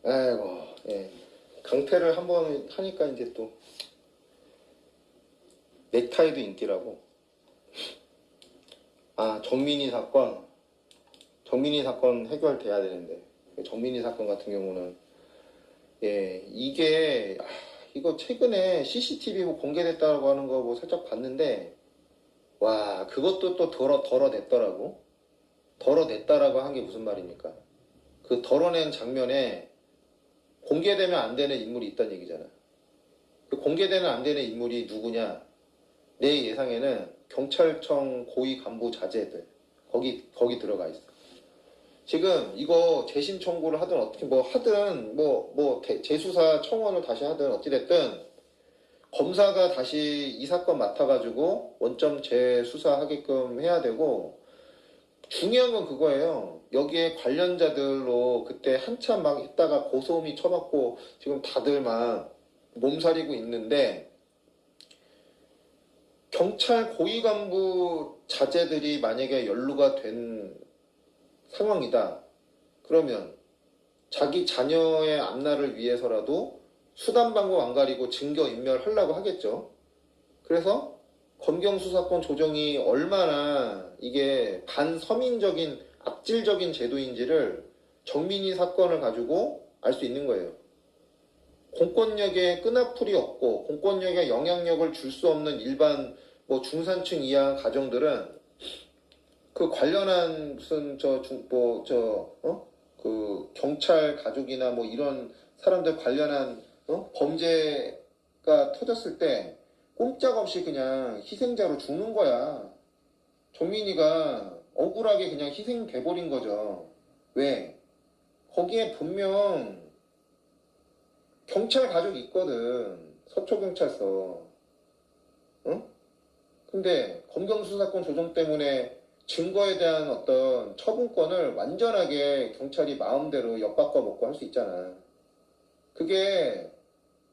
아이고, 예. 강퇴를 한번 하니까 이제 또 넥타이도 인기라고. 아, 정민이 사건 해결돼야 되는데. 정민이 사건 같은 경우는 예, 이게 이거 최근에 CCTV 뭐 공개됐다고 하는 거 뭐 살짝 봤는데 와, 그것도 또 덜어냈더라고. 덜어냈다라고 한 게 무슨 말입니까? 그 덜어낸 장면에 공개되면 안 되는 인물이 있다는 얘기잖아. 그 공개되면 안 되는 인물이 누구냐? 내 예상에는 경찰청 고위 간부 자제들 거기 들어가 있어. 지금 이거 재심 청구를 하든 어떻게 뭐 하든 재수사 청원을 다시 하든 어찌됐든 검사가 다시 이 사건 맡아가지고 원점 재수사하게끔 해야 되고 중요한 건 그거예요. 여기에 관련자들로 그때 한참 막 있다가 고소음이 쳐맞고 지금 다들 막 몸살이고 있는데 경찰 고위 간부 자제들이 만약에 연루가 된 상황이다. 그러면 자기 자녀의 앞날을 위해서라도 수단 방법 안 가리고 증거 인멸하려고 하겠죠. 그래서 검경수사권 조정이 얼마나 이게 반서민적인 악질적인 제도인지를 정민이 사건을 가지고 알 수 있는 거예요. 공권력에 끈앞풀이 없고 공권력에 영향력을 줄 수 없는 일반 뭐 중산층 이하 가정들은 그 관련한 무슨 그 경찰 가족이나 뭐 이런 사람들 관련한 범죄가 터졌을 때 꼼짝없이 그냥 희생자로 죽는 거야. 정민이가 억울하게 그냥 희생돼버린 거죠. 왜? 거기에 분명 경찰 가족이 있거든. 서초경찰서. 응? 근데 검경수사권 조정 때문에 증거에 대한 어떤 처분권을 완전하게 경찰이 마음대로 엿바꿔 먹고 할 수 있잖아. 그게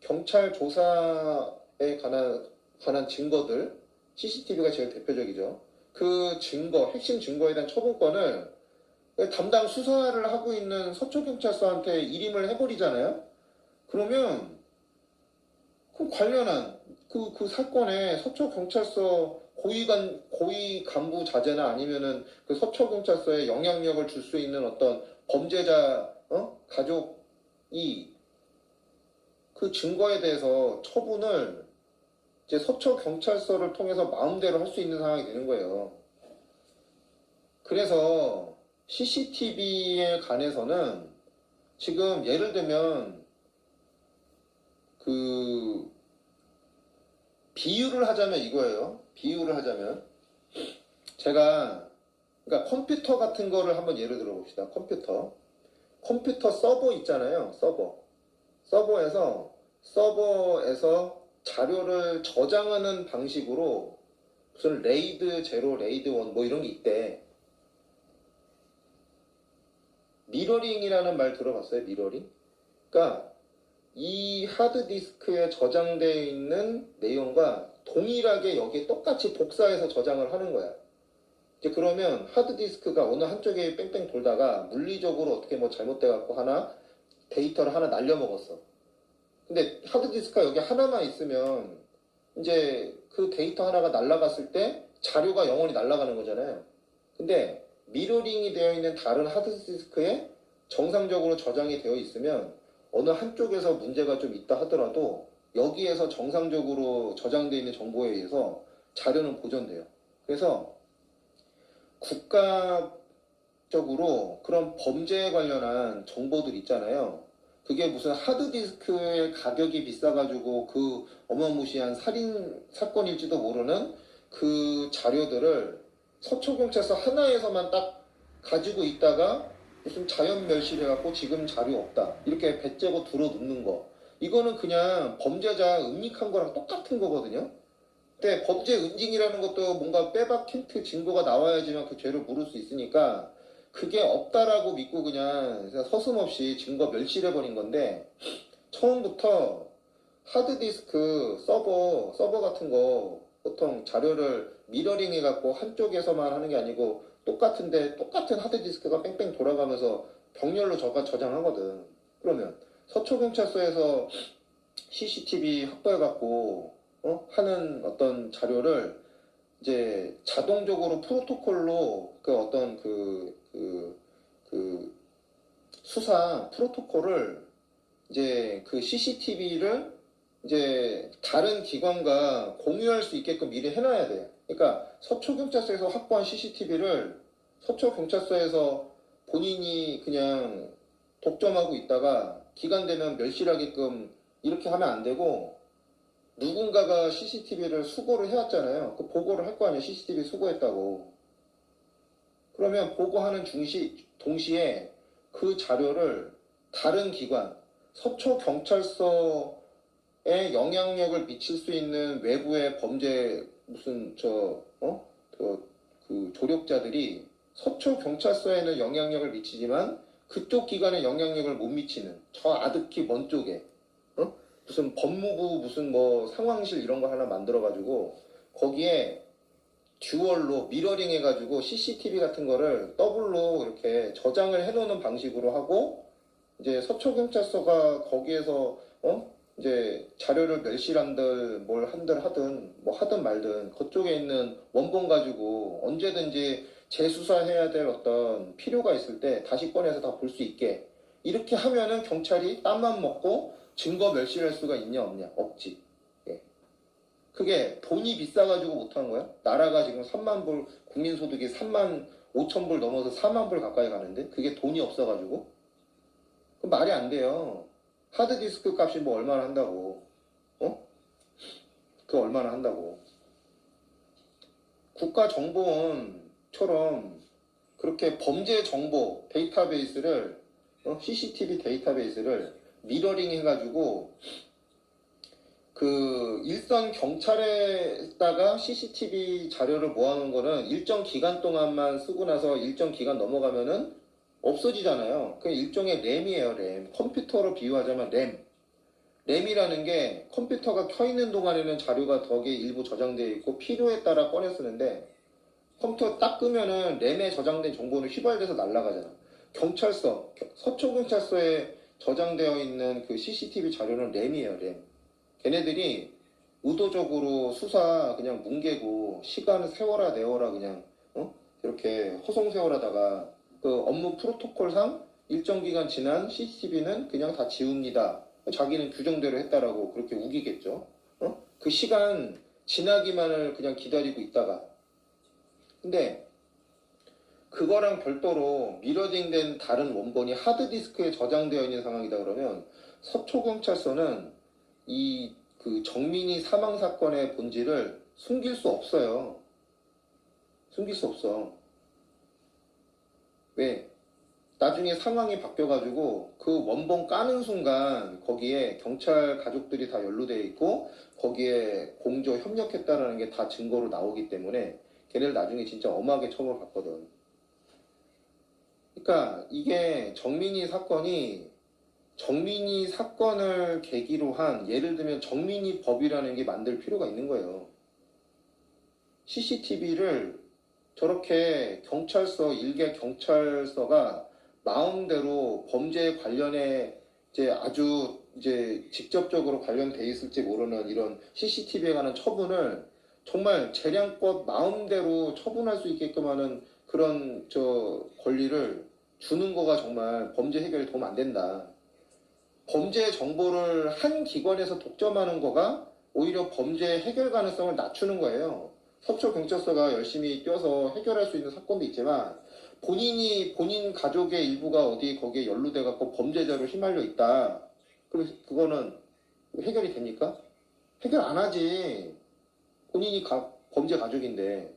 경찰 조사에 관한 증거들, CCTV가 제일 대표적이죠. 그 증거, 핵심 증거에 대한 처분권을 담당 수사를 하고 있는 서초경찰서한테 일임을 해버리잖아요. 그러면 그 관련한 그 사건에 서초경찰서 고위 간부 자제나 아니면은 그 서초경찰서에 영향력을 줄 수 있는 어떤 범죄자 가족이 그 증거에 대해서 처분을 이제 서초경찰서를 통해서 마음대로 할 수 있는 상황이 되는 거예요. 그래서 CCTV에 관해서는 지금 예를 들면 그 비유를 하자면 이거예요. 비유를 하자면 제가 그러니까 컴퓨터 같은 거를 한번 예를 들어 봅시다. 컴퓨터 서버 있잖아요. 서버에서 자료를 저장하는 방식으로 무슨 레이드 0, 레이드 1 뭐 이런 게 있대. 미러링이라는 말 들어봤어요? 미러링? 그러니까 이 하드디스크에 저장되어 있는 내용과 동일하게 여기에 똑같이 복사해서 저장을 하는 거야. 이제 그러면 하드디스크가 어느 한쪽에 뺑뺑 돌다가 물리적으로 어떻게 뭐 잘못돼갖고 데이터를 하나 날려먹었어. 근데 하드디스크가 여기 하나만 있으면 이제 그 데이터 하나가 날아갔을 때 자료가 영원히 날아가는 거잖아요. 근데 미러링이 되어 있는 다른 하드디스크에 정상적으로 저장이 되어 있으면 어느 한쪽에서 문제가 좀 있다 하더라도 여기에서 정상적으로 저장되어 있는 정보에 의해서 자료는 보존돼요. 그래서 국가적으로 그런 범죄에 관련한 정보들 있잖아요. 그게 무슨 하드디스크의 가격이 비싸가지고 그 어마무시한 살인 사건일지도 모르는 그 자료들을 서초경찰서 하나에서만 딱 가지고 있다가 무슨 자연 멸실해갖고 지금 자료 없다 이렇게 배째고 들어놓는 거, 이거는 그냥 범죄자 은닉한 거랑 똑같은 거거든요. 근데 범죄 은닉이라는 것도 뭔가 빼박 힌트 증거가 나와야지만 그 죄를 물을 수 있으니까 그게 없다라고 믿고 그냥 서슴없이 증거 멸실해버린 건데, 처음부터 하드디스크 서버 같은 거 보통 자료를 미러링 해갖고 한쪽에서만 하는 게 아니고 똑같은 하드디스크가 뺑뺑 돌아가면서 병렬로 저장하거든. 그러면 서초경찰서에서 CCTV 확보해갖고 하는 어떤 자료를 이제 자동적으로 프로토콜로 그 어떤 그 수사 프로토콜을 이제 그 CCTV를 이제 다른 기관과 공유할 수 있게끔 미리 해놔야 돼요. 그러니까 서초경찰서에서 확보한 CCTV를 서초경찰서에서 본인이 그냥 독점하고 있다가 기간 되면 멸실하게끔 이렇게 하면 안 되고, 누군가가 CCTV를 수거를 해왔잖아요. 그 보고를 할 거 아니에요. CCTV 수거했다고. 그러면 보고하는 동시에 그 자료를 다른 기관, 서초경찰서에 영향력을 미칠 수 있는 외부의 범죄 무슨 그 조력자들이 서초경찰서에는 영향력을 미치지만 그쪽 기관에 영향력을 못 미치는, 저 아득히 먼 쪽에 무슨 법무부 무슨 뭐 상황실 이런 거 하나 만들어가지고 거기에 듀얼로 미러링 해가지고 CCTV 같은 거를 더블로 이렇게 저장을 해놓는 방식으로 하고, 이제 서초경찰서가 거기에서 이제 자료를 멸실한들 뭘 한들 하든 뭐 하든 말든 그쪽에 있는 원본 가지고 언제든지 재수사해야 될 어떤 필요가 있을 때 다시 꺼내서 다 볼 수 있게 이렇게 하면은 경찰이 땀만 먹고 증거 멸실할 수가 있냐 없냐? 없지. 예. 그게 돈이 비싸가지고 못하는 거야? 나라가 지금 3만 불, 국민소득이 3만 5천 불 넘어서 4만 불 가까이 가는데 그게 돈이 없어가지고? 그 말이 안 돼요. 하드디스크 값이 뭐 얼마나 한다고? 그 얼마나 한다고? 국가정보원처럼 그렇게 범죄 정보 데이터베이스를 CCTV 데이터베이스를 미러링 해가지고 그 일선 경찰에다가 CCTV 자료를 모아놓은 거는 일정 기간 동안만 쓰고 나서 일정 기간 넘어가면은 없어지잖아요. 그 일종의 램이에요, 램. 컴퓨터로 비유하자면 램. 램이라는 게 컴퓨터가 켜있는 동안에는 자료가 거기에 일부 저장되어 있고 필요에 따라 꺼내 쓰는데, 컴퓨터 딱 끄면은 램에 저장된 정보는 휘발돼서 날아가잖아. 경찰서, 서초경찰서에 저장되어 있는 그 CCTV 자료는 램이에요, 램. 걔네들이 의도적으로 수사 그냥 뭉개고 시간을 세워라 내워라 그냥 이렇게 허송세월하다가 그 업무 프로토콜상 일정 기간 지난 CCTV는 그냥 다 지웁니다. 자기는 규정대로 했다라고 그렇게 우기겠죠. 그 시간 지나기만을 그냥 기다리고 있다가, 근데 그거랑 별도로 미러링된 다른 원본이 하드디스크에 저장되어 있는 상황이다 그러면 서초경찰서는 이 그 정민이 사망 사건의 본질을 숨길 수 없어요. 숨길 수 없어. 왜? 나중에 상황이 바뀌어가지고 그 원본 까는 순간 거기에 경찰 가족들이 다 연루되어 있고 거기에 공조 협력했다라는 게 다 증거로 나오기 때문에 걔네를 나중에 진짜 엄하게 처벌받거든. 그러니까 이게 정민이 사건을 계기로 한, 예를 들면 정민이 법이라는 게 만들 필요가 있는 거예요. CCTV를 저렇게 일개 경찰서가 마음대로 범죄에 관련해 이제 아주 이제 직접적으로 관련돼 있을지 모르는 이런 CCTV에 관한 처분을 정말 재량껏 마음대로 처분할 수 있게끔 하는 그런 권리를 주는 거가 정말 범죄 해결에 도움 안 된다. 범죄 정보를 한 기관에서 독점하는 거가 오히려 범죄 해결 가능성을 낮추는 거예요. 서초경찰서가 열심히 뛰어서 해결할 수 있는 사건도 있지만 본인 가족의 일부가 어디 거기에 연루돼 갖고 범죄자로 휘말려 있다. 그럼 그거는 해결이 됩니까? 해결 안 하지. 본인이 범죄 가족인데.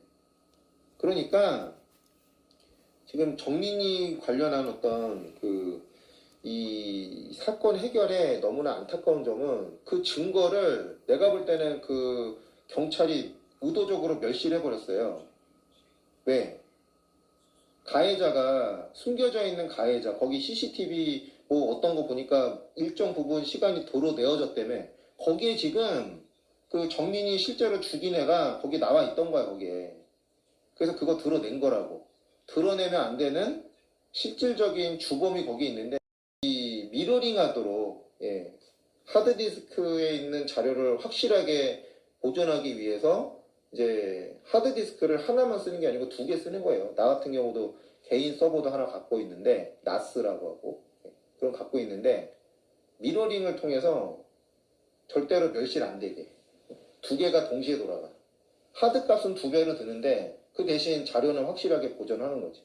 그러니까 지금 정민이 관련한 어떤 이 사건 해결에 너무나 안타까운 점은 그 증거를 내가 볼 때는 그 경찰이 의도적으로 멸실해버렸어요. 왜? 가해자가, 숨겨져 있는 가해자, 거기 CCTV 뭐 어떤 거 보니까 일정 부분 시간이 도로내어졌다며 거기에 지금 그 정민이 실제로 죽인 애가 거기 나와 있던 거야, 거기에. 그래서 그거 드러낸 거라고. 드러내면 안 되는 실질적인 주범이 거기 있는데 이 미러링하도록 하드디스크에 있는 자료를 확실하게 보존하기 위해서 이제 하드디스크를 하나만 쓰는 게 아니고 2개 쓰는 거예요. 나 같은 경우도 개인 서버도 하나 갖고 있는데 나스라고 하고 그런 갖고 있는데 미러링을 통해서 절대로 멸실 안 되게 2개가 동시에 돌아가. 하드 값은 2배로 드는데 그 대신 자료는 확실하게 보존하는 거지.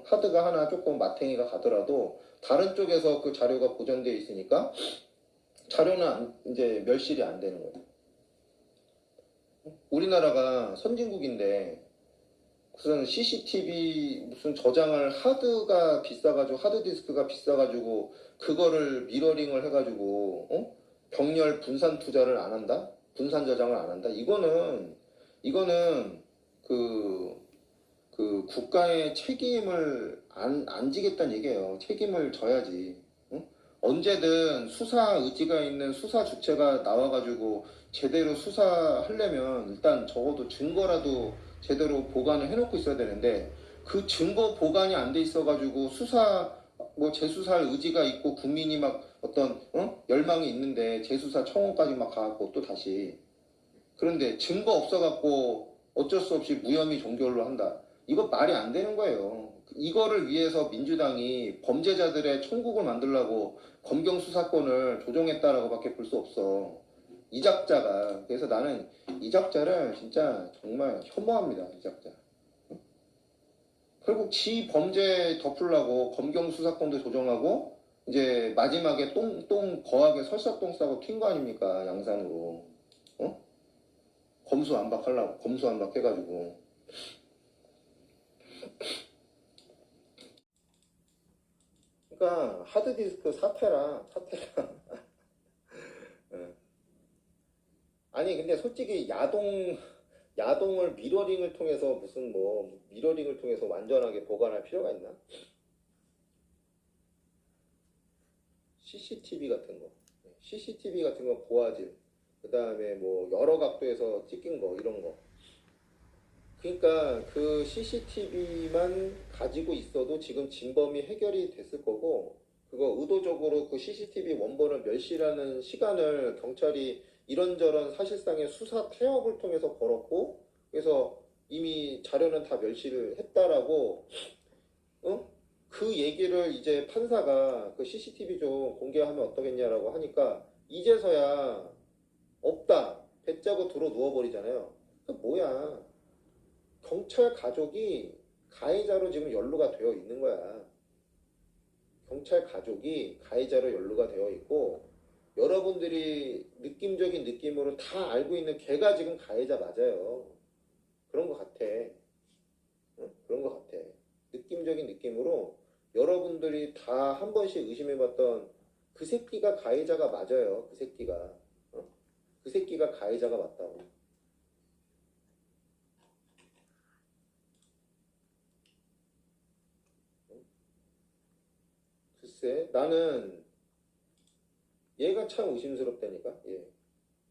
하드가 하나 조금 마탱이가 가더라도 다른 쪽에서 그 자료가 보존되어 있으니까 자료는 이제 멸실이 안 되는 거예요. 우리나라가 선진국인데 무슨 CCTV 무슨 저장할 하드가 비싸가지고 하드디스크가 비싸가지고 그거를 미러링을 해가지고 병렬 분산 투자를 안 한다? 분산 저장을 안 한다? 이거는 그 국가의 책임을 안 지겠다는 얘기예요. 책임을 져야지. 언제든 수사 의지가 있는 수사 주체가 나와가지고 제대로 수사하려면 일단 적어도 증거라도 제대로 보관을 해놓고 있어야 되는데 그 증거 보관이 안 돼 있어가지고 수사 뭐 재수사할 의지가 있고 국민이 막 어떤 열망이 있는데 재수사 청원까지 막 가갖고 또 다시 그런데 증거 없어갖고 어쩔 수 없이 무혐의 종결로 한다. 이거 말이 안 되는 거예요. 이거를 위해서 민주당이 범죄자들의 천국을 만들려고 검경 수사권을 조정했다라고밖에 볼 수 없어. 이작자가. 그래서 나는 이작자를 진짜 정말 혐오합니다. 이작자. 결국 지 범죄 덮으려고 검경 수사권도 조정하고 이제 마지막에 똥 거하게 설사똥 싸고 튄 거 아닙니까? 양산으로. 검수안박 해가지고. 그러니까 하드디스크 4테라. 아니 근데 솔직히 야동을 미러링을 통해서 무슨 뭐 미러링을 통해서 완전하게 보관할 필요가 있나? CCTV 같은 거 고화질 그 다음에 뭐 여러 각도에서 찍힌 거 이런 거. 그러니까 그 CCTV만 가지고 있어도 지금 진범이 해결이 됐을 거고 그거 의도적으로 그 CCTV 원본을 멸실하는 시간을 경찰이 이런저런 사실상의 수사 태업을 통해서 벌었고 그래서 이미 자료는 다 멸실을 했다라고 그 얘기를 이제 판사가 그 CCTV 좀 공개하면 어떠겠냐라고 하니까 이제서야 없다 배짜고 들어 누워버리잖아요. 그 뭐야 경찰 가족이 가해자로 지금 연루가 되어 있는 거야. 경찰 가족이 가해자로 연루가 되어 있고 여러분들이 느낌적인 느낌으로 다 알고 있는 걔가 지금 가해자 맞아요. 그런 것 같아. 그런 것 같아. 느낌적인 느낌으로 여러분들이 다 한 번씩 의심해봤던 그 새끼가 가해자가 맞아요. 그 새끼가. 그 새끼가 가해자가 맞다고. 글쎄, 나는 얘가 참 의심스럽다니까. 예.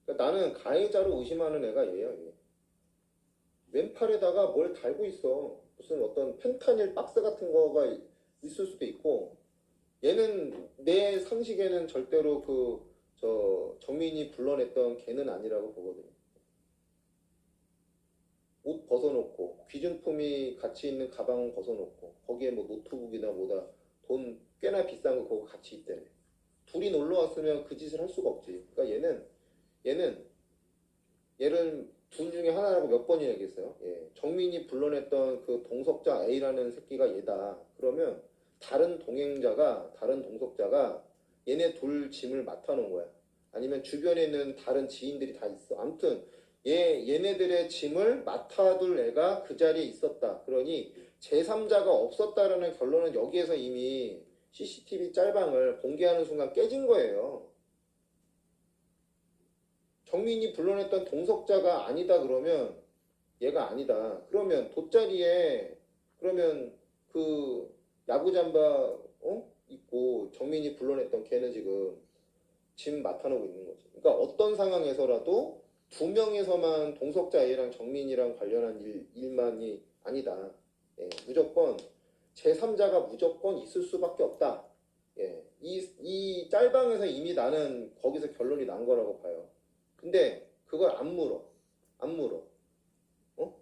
그러니까 나는 가해자로 의심하는 애가 얘야. 얘. 왼팔에다가 뭘 달고 있어. 무슨 어떤 펜타닐 박스 같은 거가 있을 수도 있고. 얘는 내 상식에는 절대로 정민이 불러냈던 걔는 아니라고 보거든요. 옷 벗어놓고 귀중품이 같이 있는 가방 벗어놓고 거기에 뭐 노트북이나 뭐다 돈 꽤나 비싼 거 그거 같이 있대네. 둘이 놀러 왔으면 그 짓을 할 수가 없지. 그러니까 얘를 둘 중에 하나라고 몇 번이나 얘기했어요. 예. 정민이 불러냈던 그 동석자 A라는 새끼가 얘다. 그러면 다른 동석자가 얘네 둘 짐을 맡아놓은 거야. 아니면 주변에 있는 다른 지인들이 다 있어. 아무튼 얘네들의 짐을 맡아둘 애가 그 자리에 있었다. 그러니 제3자가 없었다라는 결론은 여기에서 이미 CCTV 짤방을 공개하는 순간 깨진 거예요. 정민이 불러냈던 동석자가 아니다 그러면 얘가 아니다. 그러면 돗자리에 그러면 그 야구잠바 입고 정민이 불러냈던 걔는 지금 짐 맡아놓고 있는 거지. 그러니까 어떤 상황에서라도 두 명에서만 동석자 A랑 정민이랑 관련한 일만이 아니다. 예, 무조건 제3자가 무조건 있을 수밖에 없다. 예, 이 짤방에서 이미 나는 거기서 결론이 난 거라고 봐요. 근데 그걸 안 물어. 안 물어.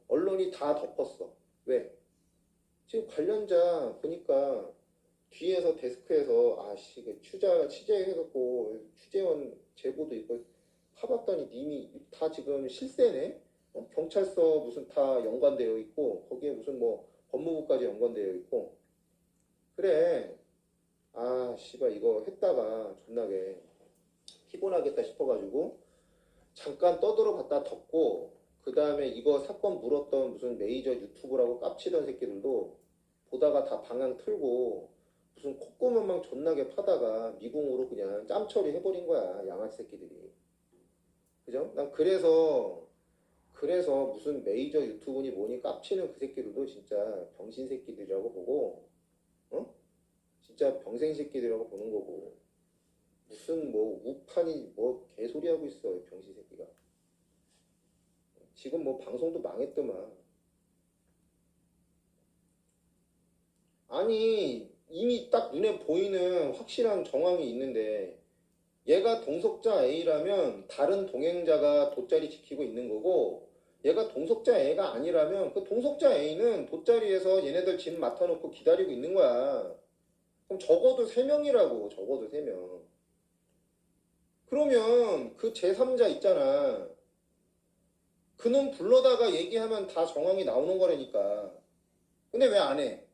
언론이 다 덮었어. 왜? 지금 관련자 보니까 뒤에서 데스크에서 아씨 그 취재해갖고 취재원 제보도 있고 파봤더니 님이 다 지금 실세네. 경찰서 무슨 다 연관되어 있고 거기에 무슨 뭐 법무부까지 연관되어 있고 그래. 아 씨발 이거 했다가 존나게 피곤하겠다 싶어가지고 잠깐 떠들어 봤다 덮고 그 다음에 이거 사건 물었던 무슨 메이저 유튜브라고 깝치던 새끼들도 보다가 다 방향 틀고 무슨 콧구멍만 존나게 파다가 미궁으로 그냥 짬처리 해버린 거야 양아치 새끼들이. 그죠? 난 그래서 무슨 메이저 유튜브니 뭐니 깝치는 그 새끼들도 진짜 병신 새끼들이라고 보고 어? 진짜 병생 새끼들이라고 보는 거고 무슨 뭐 우판이 뭐 개소리 하고 있어 병신 새끼가. 지금 뭐 방송도 망했더만. 아니 이미 딱 눈에 보이는 확실한 정황이 있는데 얘가 동석자 A라면 다른 동행자가 돗자리 지키고 있는 거고 얘가 동석자 A가 아니라면 그 동석자 A는 돗자리에서 얘네들 짐 맡아놓고 기다리고 있는 거야. 그럼 적어도 3명이라고. 적어도 3명. 그러면 그 제3자 있잖아. 그놈 불러다가 얘기하면 다 정황이 나오는 거라니까. 근데 왜 안 해?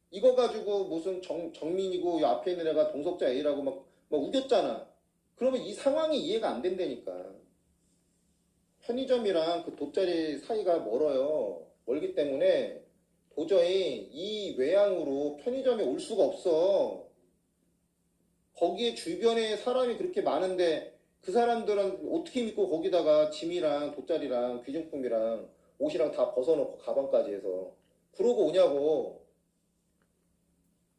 이거 가지고 무슨 정민이고 이 앞에 있는 애가 동석자 A라고 막 우겼잖아. 그러면 이 상황이 이해가 안 된다니까. 편의점이랑 그 돗자리 사이가 멀어요. 멀기 때문에 도저히 이 외양으로 편의점에 올 수가 없어. 거기에 주변에 사람이 그렇게 많은데 그 사람들은 어떻게 믿고 거기다가 짐이랑 돗자리랑 귀중품이랑 옷이랑 다 벗어놓고 가방까지 해서 그러고 오냐고.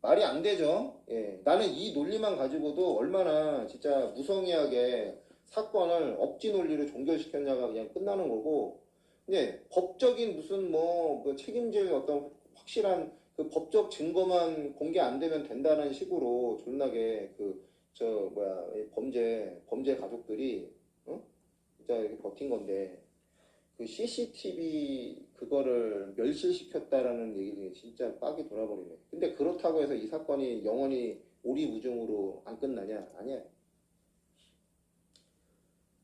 말이 안 되죠. 예. 나는 이 논리만 가지고도 얼마나 진짜 무성의하게 사건을 억지 논리로 종결시켰냐가 그냥 끝나는 거고, 근데 법적인 무슨 그 책임질 어떤 확실한 그 법적 증거만 공개 안 되면 된다는 식으로 존나게 이 범죄 가족들이, 진짜 이렇게 버틴 건데, 그 CCTV 그거를 멸실시켰다라는 얘기 진짜 빡이 돌아버리네. 근데 그렇다고 해서 이 사건이 영원히 오리무중으로 안 끝나냐? 아니야.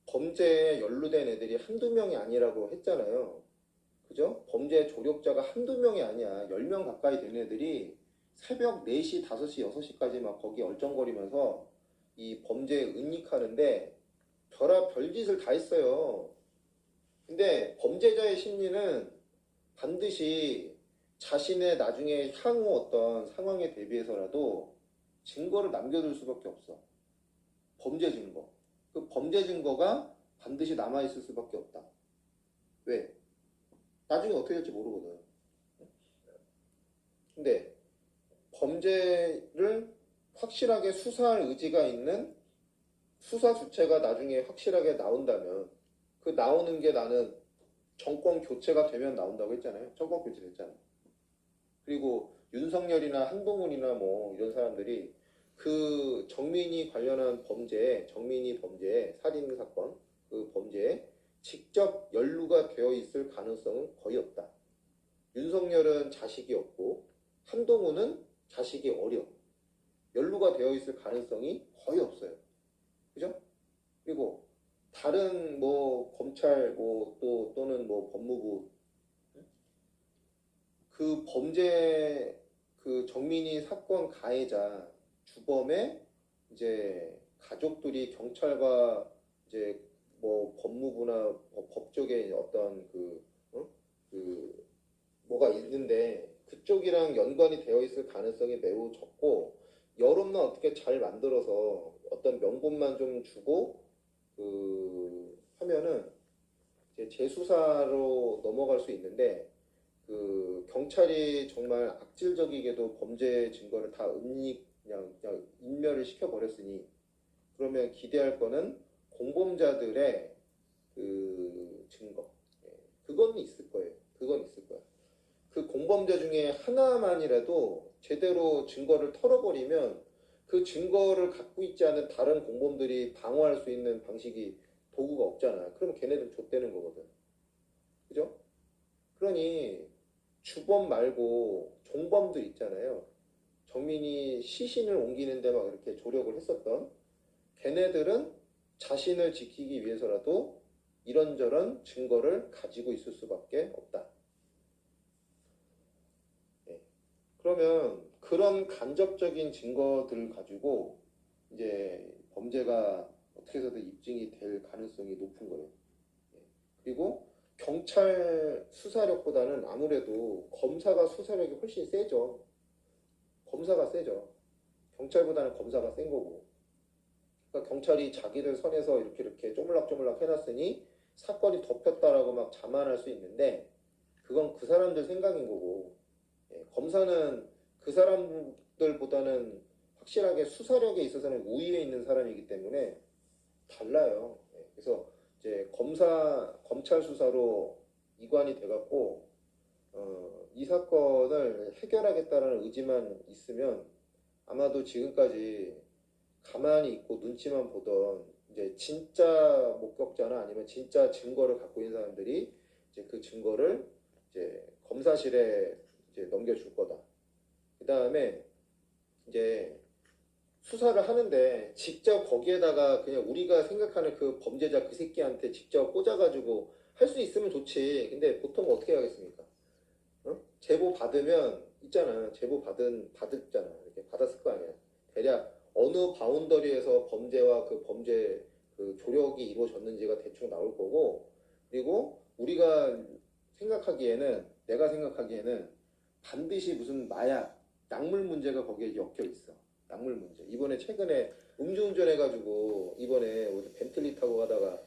범죄에 연루된 애들이 한두 명이 아니라고 했잖아요. 그죠? 범죄 조력자가 한두 명이 아니야. 10명 가까이 되는 애들이 새벽 4시, 5시, 6시까지 막 거기 얼쩡거리면서 이 범죄에 은닉하는데 별짓을 다 했어요. 근데 범죄자의 심리는 반드시 자신의 나중에 향후 어떤 상황에 대비해서라도 증거를 남겨둘 수밖에 없어. 범죄 증거. 그 범죄 증거가 반드시 남아있을 수밖에 없다. 왜? 나중에 어떻게 될지 모르거든. 근데 범죄를 확실하게 수사할 의지가 있는 수사 주체가 나중에 확실하게 나온다면 그 나오는 게 나는 정권 교체가 되면 나온다고 했잖아요. 정권 교체 됐잖아. 그리고 윤석열이나 한동훈이나 뭐 이런 사람들이 그 정민이 관련한 정민이 범죄, 살인 사건, 그 범죄에 직접 연루가 되어 있을 가능성은 거의 없다. 윤석열은 자식이 없고 한동훈은 자식이 어려. 연루가 되어 있을 가능성이 거의 없어요. 그죠? 그리고 다른 검찰 또는 법무부 그 범죄 그 정민이 사건 가해자 주범의 이제 가족들이 경찰과 이제 법무부나 법조계 어떤 뭐가 있는데 그쪽이랑 연관이 되어 있을 가능성이 매우 적고 여론만 어떻게 잘 만들어서 어떤 명분만 좀 주고 하면은 이제 재수사로 넘어갈 수 있는데 경찰이 정말 악질적이게도 범죄 증거를 다 그냥 인멸을 시켜버렸으니 그러면 기대할 거는 공범자들의 증거. 예, 그건 있을 거예요. 그건 있을 거야. 그 공범자 중에 하나만이라도 제대로 증거를 털어버리면 그 증거를 갖고 있지 않은 다른 공범들이 방어할 수 있는 방식이 도구가 없잖아. 그러면 걔네들 좆되는 거거든. 그죠? 그러니 주범 말고 종범들 있잖아요. 정민이 시신을 옮기는데 막 이렇게 조력을 했었던 걔네들은 자신을 지키기 위해서라도 이런저런 증거를 가지고 있을 수밖에 없다. 예. 그러면 그런 간접적인 증거들을 가지고 이제 범죄가 어떻게 해서든 입증이 될 가능성이 높은 거예요. 예. 그리고 경찰 수사력보다는 아무래도 검사가 수사력이 훨씬 세죠. 검사가 세죠. 경찰보다는 검사가 센 거고. 그러니까 경찰이 자기들 선에서 이렇게 쪼물락쪼물락 해놨으니 사건이 덮였다라고 막 자만할 수 있는데 그건 그 사람들 생각인 거고, 예, 검사는 그 사람들보다는 확실하게 수사력에 있어서는 우위에 있는 사람이기 때문에 달라요. 예, 그래서 이제 검찰 수사로 이관이 돼갖고 이 사건을 해결하겠다는 의지만 있으면 아마도 지금까지 가만히 있고 눈치만 보던 이제 진짜 목격자나 아니면 진짜 증거를 갖고 있는 사람들이 이제 그 증거를 이제 검사실에 이제 넘겨줄 거다. 그 다음에 이제 수사를 하는데 직접 거기에다가 그냥 우리가 생각하는 그 범죄자 그 새끼한테 직접 꽂아가지고 할 수 있으면 좋지. 근데 보통 어떻게 하겠습니까? 어? 제보 받으면 있잖아. 제보 받았잖아. 이렇게 받았을 거 아니야. 대략 어느 바운더리에서 범죄와 그 범죄 그 조력이 이루어졌는지가 대충 나올 거고, 그리고 내가 생각하기에는 반드시 무슨 마약, 약물 문제가 거기에 엮여 있어. 약물 문제. 이번에 최근에 음주운전 해가지고 이번에 어디 벤틀리 타고 가다가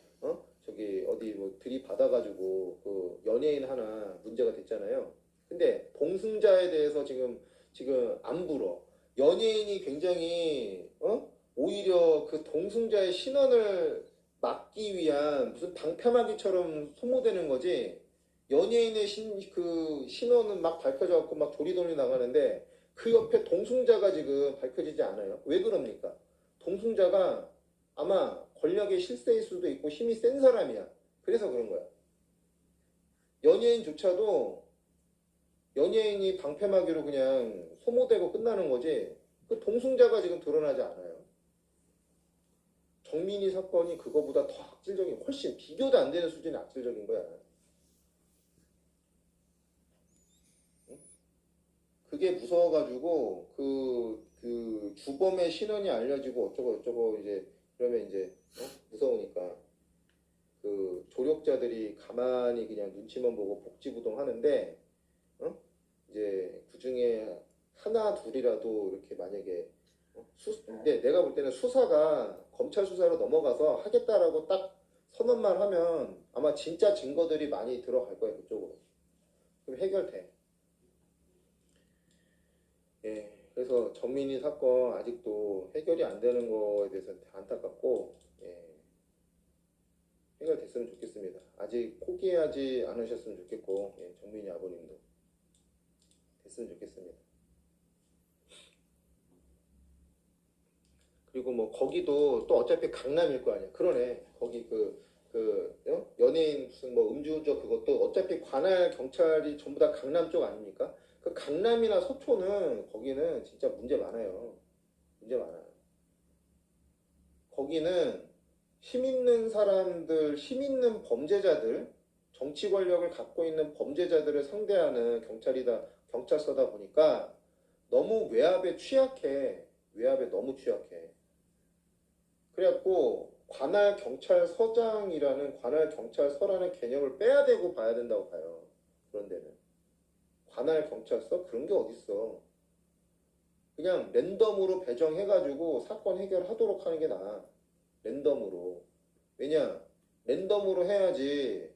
저기 어디 뭐 들이받아가지고 그 연예인 하나 문제가 됐잖아요. 근데 동승자에 대해서 지금 안 불어. 연예인이 굉장히 오히려 그 동승자의 신원을 막기 위한 무슨 방패막이처럼 소모되는 거지. 연예인의 그 신원은 막 밝혀져갖고 막 조리돌이 나가는데 그 옆에 동승자가 지금 밝혀지지 않아요. 왜 그럽니까? 동승자가 아마 권력의 실세일 수도 있고 힘이 센 사람이야. 그래서 그런 거야. 연예인조차도 연예인이 방패막이로 그냥 소모되고 끝나는 거지 그 동승자가 지금 드러나지 않아요. 정민이 사건이 그거보다 더 악질적인, 훨씬 비교도 안 되는 수준의 악질적인 거야. 그게 무서워가지고 그 주범의 신원이 알려지고 어쩌고 이제 그러면 이제 무서우니까 그 조력자들이 가만히 그냥 눈치만 보고 복지부동 하는데 이제 그 중에 하나 둘이라도 이렇게 만약에 근데 내가 볼 때는 수사가 검찰 수사로 넘어가서 하겠다라고 딱 선언만 하면 아마 진짜 증거들이 많이 들어갈 거예요, 그쪽으로. 그럼 해결돼. 예, 그래서 정민이 사건 아직도 해결이 안 되는 거에 대해서 안타깝고, 예, 해결됐으면 좋겠습니다. 아직 포기하지 않으셨으면 좋겠고, 예, 정민이 아버님도 됐으면 좋겠습니다. 그리고 뭐 거기도 또 어차피 강남일 거 아니야. 그러네. 거기 연예인 무슨 뭐 음주운전 그것도 어차피 관할 경찰이 전부 다 강남 쪽 아닙니까? 그 강남이나 서초는 거기는 진짜 문제 많아요. 문제 많아요. 거기는 힘 있는 사람들, 힘 있는 범죄자들, 정치 권력을 갖고 있는 범죄자들을 상대하는 경찰서다 보니까 너무 외압에 취약해. 외압에 너무 취약해. 그래갖고 관할 경찰서라는 개념을 빼야 되고 봐야 된다고 봐요. 그런 데는. 관할 경찰서? 그런 게 어딨어. 그냥 랜덤으로 배정해가지고 사건 해결하도록 하는 게 나아. 랜덤으로. 왜냐? 랜덤으로 해야지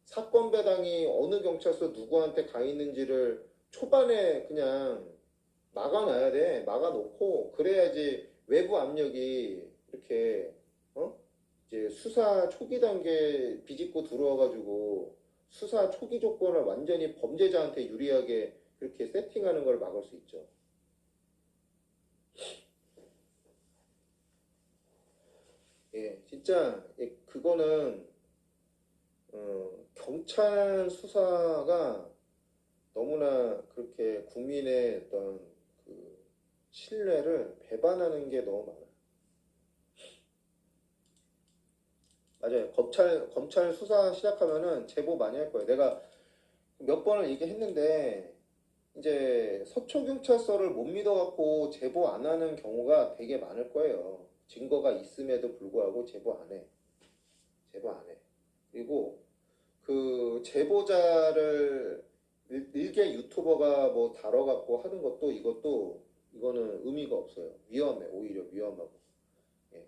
사건 배당이 어느 경찰서 누구한테 가 있는지를 초반에 그냥 막아놔야 돼. 막아놓고 그래야지 외부 압력이 이렇게 이제 수사 초기 단계 비집고 들어와가지고 수사 초기 조건을 완전히 범죄자한테 유리하게 그렇게 세팅하는 걸 막을 수 있죠. 진짜 그거는 경찰 수사가 너무나 그렇게 국민의 어떤 그 신뢰를 배반하는 게 너무 많아요. 맞아요. 검찰 수사 시작하면은 제보 많이 할 거예요. 내가 몇 번을 얘기했는데 이제 서초경찰서를 못 믿어갖고 제보 안 하는 경우가 되게 많을 거예요. 증거가 있음에도 불구하고 제보 안 해. 제보 안 해. 그리고 그 제보자를 일개 유튜버가 뭐 다뤄갖고 하는 것도 이거는 의미가 없어요. 위험해. 오히려 위험하고. 예.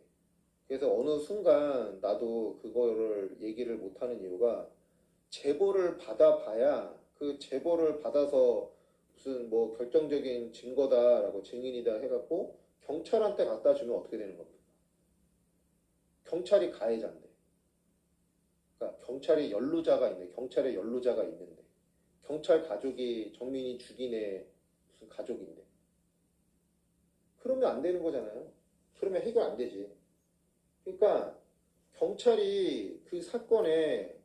그래서 어느 순간 나도 그거를 얘기를 못하는 이유가 제보를 받아봐야 그 제보를 받아서 무슨 뭐 결정적인 증거다라고 증인이다 해갖고 경찰한테 갖다 주면 어떻게 되는 겁니까? 경찰이 가해자인데. 그러니까 경찰이 연루자가 있는데, 경찰에 연루자가 있는데, 경찰 가족이 정민이 죽인 애 무슨 가족인데. 그러면 안 되는 거잖아요. 그러면 해결 안 되지. 그러니까 경찰이 그 사건에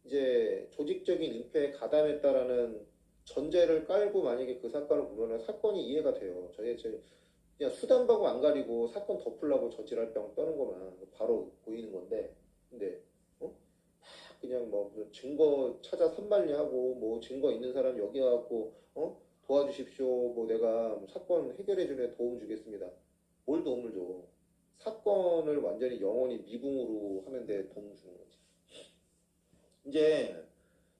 이제 조직적인 은폐에 가담했다라는 전제를 깔고 만약에 그 사건을 보면은 사건이 이해가 돼요. 그냥 수단하고 안 가리고 사건 덮으려고 저지랄병 떠는 거만 바로 보이는 건데, 근데 그냥 뭐 무슨 증거 찾아 산만리하고 뭐 증거 있는 사람 여기 와갖고 도와주십시오. 뭐 내가 뭐 사건 해결해 주는 도움 주겠습니다. 뭘 도움을 줘? 사건을 완전히 영원히 미궁으로 하면 돼 도움 주는 거지. 이제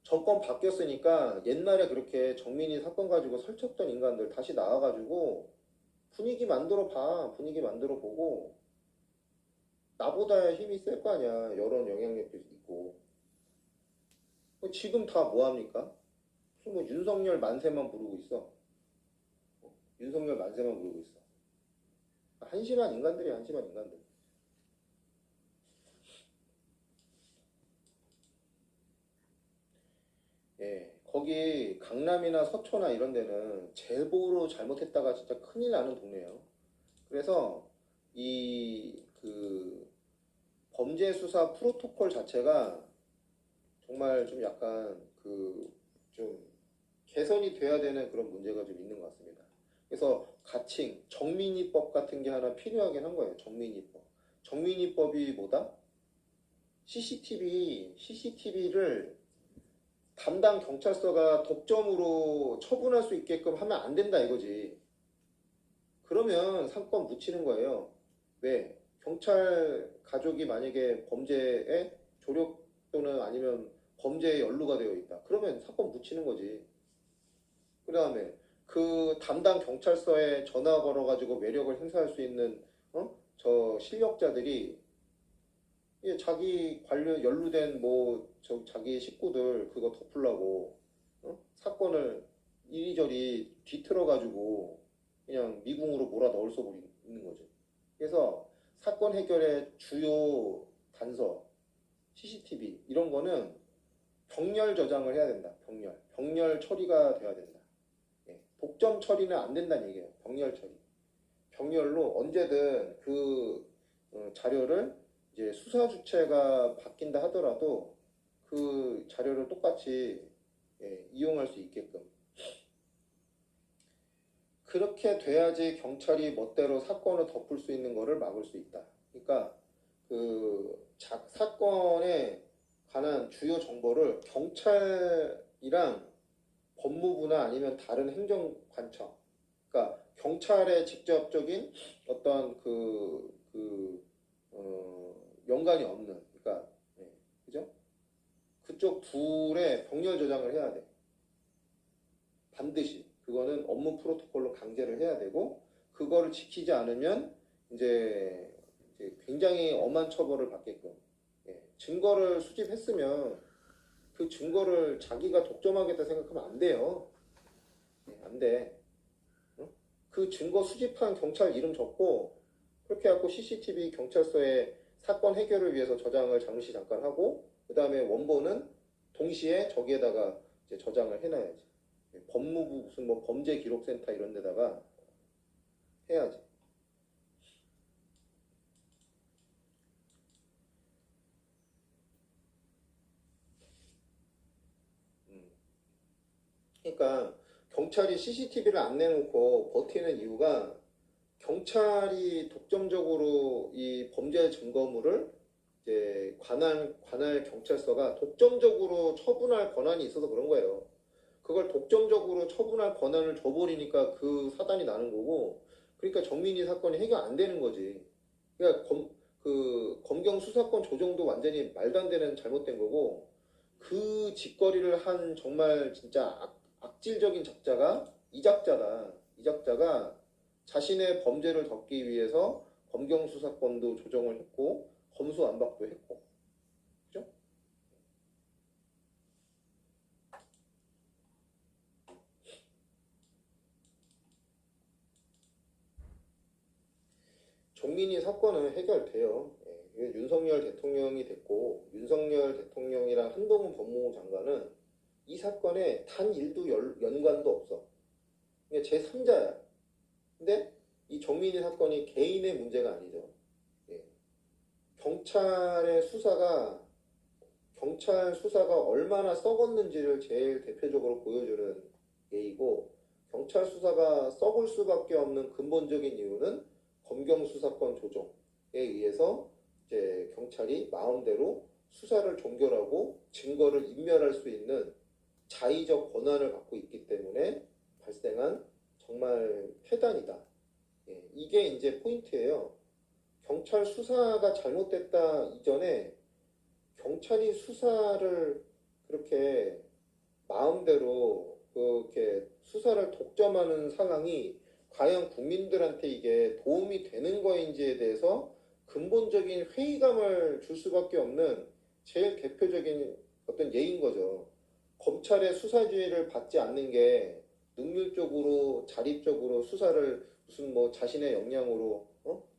정권 바뀌었으니까 옛날에 그렇게 정민이 사건 가지고 설쳤던 인간들 다시 나와가지고 분위기 만들어 봐. 분위기 만들어 보고 나보다 힘이 셀 거 아니야. 여론 영향력도 있고. 지금 다 뭐합니까? 무슨 뭐 윤석열 만세만 부르고 있어. 윤석열 만세만 부르고 있어. 한심한 인간들이야. 한심한 인간들. 예, 거기 강남이나 서초나 이런 데는 제보로 잘못했다가 진짜 큰일 나는 동네예요. 그래서 이 그 범죄 수사 프로토콜 자체가 정말 좀 약간 그 좀 개선이 돼야 되는 그런 문제가 좀 있는 것 같습니다. 그래서 가칭, 정민이법 같은 게 하나 필요하긴 한 거예요. 정민이법. 정민이법이 뭐다? CCTV를 담당 경찰서가 독점으로 처분할 수 있게끔 하면 안 된다 이거지. 그러면 사건 묻히는 거예요. 왜? 경찰 가족이 만약에 범죄에 조력 또는 아니면 범죄에 연루가 되어 있다. 그러면 사건 묻히는 거지. 그 다음에 그 담당 경찰서에 전화 걸어가지고 매력을 행사할 수 있는 저 실력자들이 자기 관련 연루된 뭐 자기 식구들 그거 덮으려고 사건을 이리저리 뒤틀어가지고 그냥 미궁으로 몰아 넣을 수 있는 거죠. 그래서 사건 해결의 주요 단서, CCTV 이런 거는 병렬 저장을 해야 된다. 병렬 처리가 돼야 된다. 예, 독점 처리는 안 된다는 얘기예요. 병렬 처리. 병렬로 언제든 그 자료를 이제 수사 주체가 바뀐다 하더라도 그 자료를 똑같이 이용할 수 있게끔 그렇게 돼야지 경찰이 멋대로 사건을 덮을 수 있는 것을 막을 수 있다. 그러니까 그 사건에 관한 주요 정보를 경찰이랑 법무부나 아니면 다른 행정관청, 그러니까 경찰의 직접적인 어떤 연관이 없는, 그러니까 그죠? 그쪽 둘의 병렬 저장을 해야 돼. 반드시 그거는 업무 프로토콜로 강제를 해야 되고 그거를 지키지 않으면 이제 굉장히 엄한 처벌을 받게끔 증거를 수집했으면 그 증거를 자기가 독점하겠다 생각하면 안 돼요. 안 돼. 그 증거 수집한 경찰 이름 적고 그렇게 해갖고 CCTV 경찰서에 사건 해결을 위해서 저장을 잠시 잠깐 하고 그 다음에 원본은 동시에 저기에다가 이제 저장을 해놔야지. 법무부 무슨 뭐 범죄기록센터 이런 데다가 해야지. 그러니까 경찰이 CCTV를 안 내놓고 버티는 이유가 경찰이 독점적으로 이 범죄 증거물을 이제 관할 경찰서가 독점적으로 처분할 권한이 있어서 그런 거예요. 그걸 독점적으로 처분할 권한을 줘버리니까 그 사단이 나는 거고, 그러니까 정민이 사건이 해결 안 되는 거지. 그러니까 검경 수사권 조정도 완전히 말도 안 되는 잘못된 거고, 그 짓거리를 한 정말 진짜 악질적인 작자가 이 작자다. 이 작자가 자신의 범죄를 덮기 위해서 검경 수사권도 조정을 했고 검수완박도 했고, 그죠? 정민이 사건은 해결돼요. 예, 윤석열 대통령이 됐고 윤석열 대통령이랑 한동훈 법무부 장관은 이 사건에 단 1도 연관도 없어. 그냥 제3자야. 근데 이 정민이 사건이 개인의 문제가 아니죠. 예. 경찰 수사가 얼마나 썩었는지를 제일 대표적으로 보여주는 예이고, 경찰 수사가 썩을 수밖에 없는 근본적인 이유는 검경 수사권 조정에 의해서 이제 경찰이 마음대로 수사를 종결하고 증거를 인멸할 수 있는 자의적 권한을 갖고 있기 때문에 발생한 정말 폐단이다. 예, 이게 이제 포인트예요. 경찰 수사가 잘못됐다 이전에 경찰이 수사를 그렇게 마음대로 그렇게 수사를 독점하는 상황이 과연 국민들한테 이게 도움이 되는 거인지에 대해서 근본적인 회의감을 줄 수밖에 없는 제일 대표적인 어떤 예인 거죠. 검찰의 수사지휘를 받지 않는 게 능률적으로 자립적으로 수사를 무슨 뭐 자신의 역량으로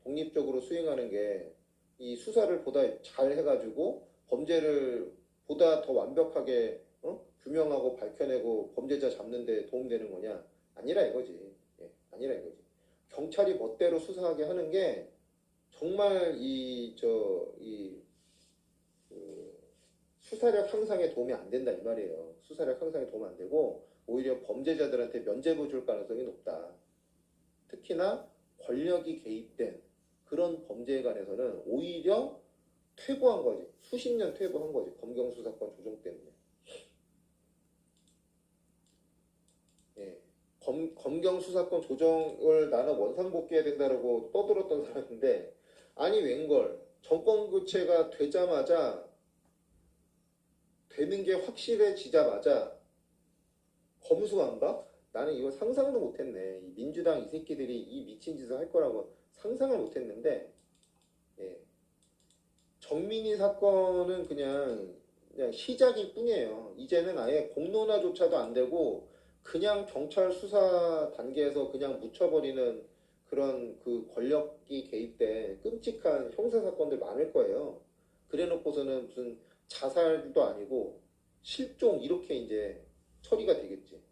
독립적으로 수행하는 게 이 수사를 보다 잘 해가지고 범죄를 보다 더 완벽하게 규명하고 밝혀내고 범죄자 잡는 데 도움되는 거냐? 아니라 이거지. 예, 아니라 이거지. 경찰이 멋대로 수사하게 하는 게 정말 수사력 향상에 도움이 안 된다 이 말이에요. 수사력 향상에 도움 안 되고 오히려 범죄자들한테 면죄부 줄 가능성이 높다. 특히나 권력이 개입된 그런 범죄에 관해서는 오히려 퇴보한 거지. 수십 년 퇴보한 거지. 검경 수사권 조정 때문에. 예. 검경 수사권 조정을 나는 원상복귀해야 된다라고 떠들었던 사람인데, 아니 웬걸 정권 교체가 되자마자 되는 게 확실해지자마자 검수완박? 나는 이거 상상도 못했네. 이 민주당 이 새끼들이 이 미친 짓을 할 거라고 상상을 못했는데, 예. 정민이 사건은 그냥 시작일 뿐이에요. 이제는 아예 공론화조차도 안 되고 그냥 경찰 수사 단계에서 그냥 묻혀버리는 그런 그 권력이 개입된 끔찍한 형사 사건들 많을 거예요. 그래놓고서는 무슨 자살도 아니고 실종 이렇게 이제 처리가 되겠지.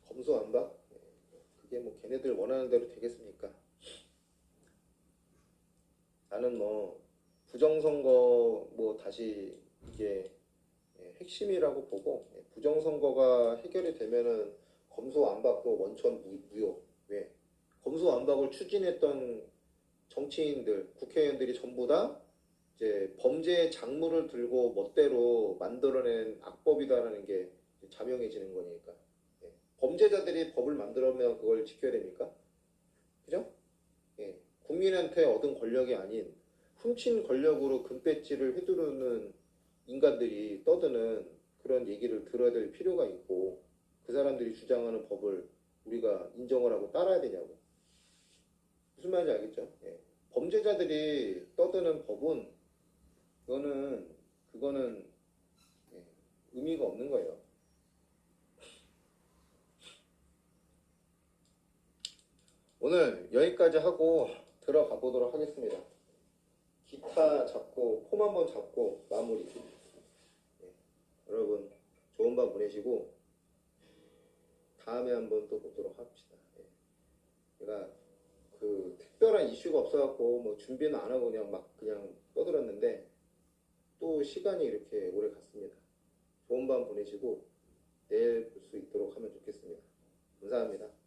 검수완박? 그게 뭐 걔네들 원하는 대로 되겠습니까? 나는 뭐 부정선거 뭐 다시 이게 핵심이라고 보고, 부정선거가 해결이 되면은 검수완박도 원천 무효. 왜? 검수완박을 추진했던 정치인들, 국회의원들이 전부 다 이제 범죄의 작물을 들고 멋대로 만들어낸 악법이다라는 게 자명해지는 거니까. 예. 범죄자들이 법을 만들어면 그걸 지켜야 됩니까? 그죠? 예. 국민한테 얻은 권력이 아닌 훔친 권력으로 금배지를 휘두르는 인간들이 떠드는 그런 얘기를 들어야 될 필요가 있고, 그 사람들이 주장하는 법을 우리가 인정을 하고 따라야 되냐고. 무슨 말인지 알겠죠? 예. 범죄자들이 떠드는 법은 그거는 예, 의미가 없는 거예요. 오늘 여기까지 하고 들어가 보도록 하겠습니다. 기타 잡고 폼 한번 잡고 마무리. 네. 여러분 좋은 밤 보내시고 다음에 한번 또 보도록 합시다. 네. 제가 그 특별한 이슈가 없어갖고 뭐 준비는 안 하고 그냥 막 그냥 떠들었는데 또 시간이 이렇게 오래 갔습니다. 좋은 밤 보내시고 내일 볼 수 있도록 하면 좋겠습니다. 감사합니다.